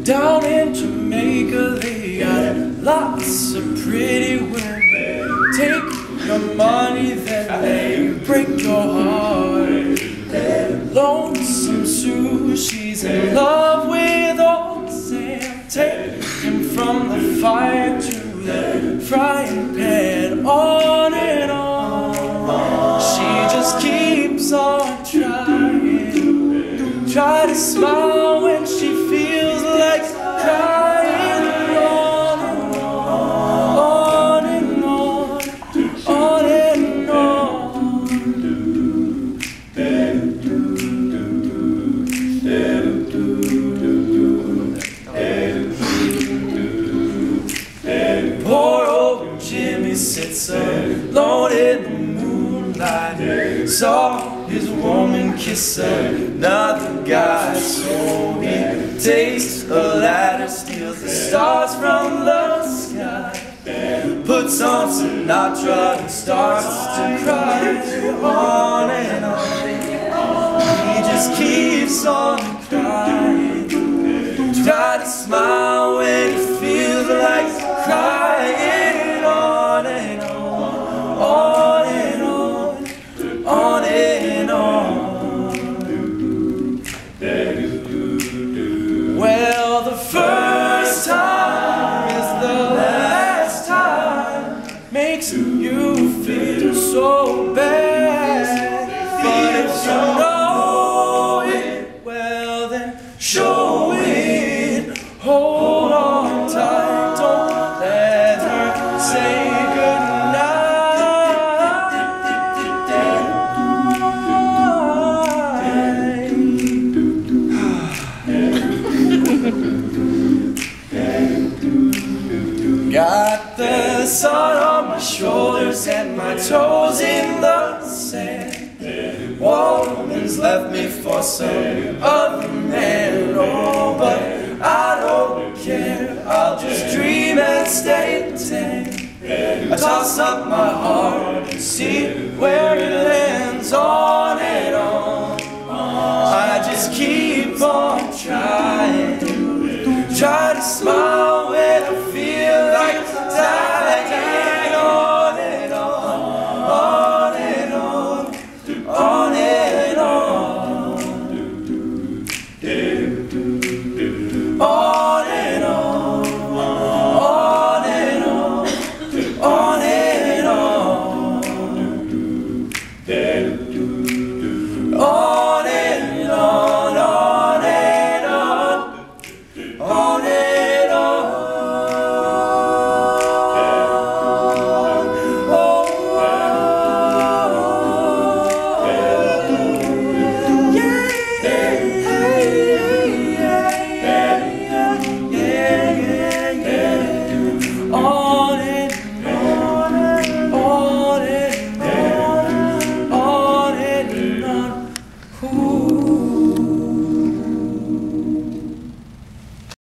Down in Jamaica they got lots of pretty women. Take your money, then they break your heart. Lonesome Sue, she's in love with old Sam. Take him from the fire to the frying pan, on and on. She just keeps on trying. Try to smile when she feels like crying. On and on, and on, on and on. Poor old Jimmy sits alone in the moonlight. Saw his woman kiss another guy, so he takes a ladder, steals the stars from the sky, puts on Sinatra and starts to cry. On and on, he just keeps on crying. Try to smile when he feels like crying. On and on, on and on, on and on. Well, the first time is the last time, makes you feel so bad. But if you know it, well then show it. Hold on tight, don't let her say got the sun on my shoulders and my toes in the sand. Woman's left me for some other man. Oh, but I don't care, I'll just dream and stay tame. I toss up my heart and see where it lands. On and on, I just keep on trying. Try to smile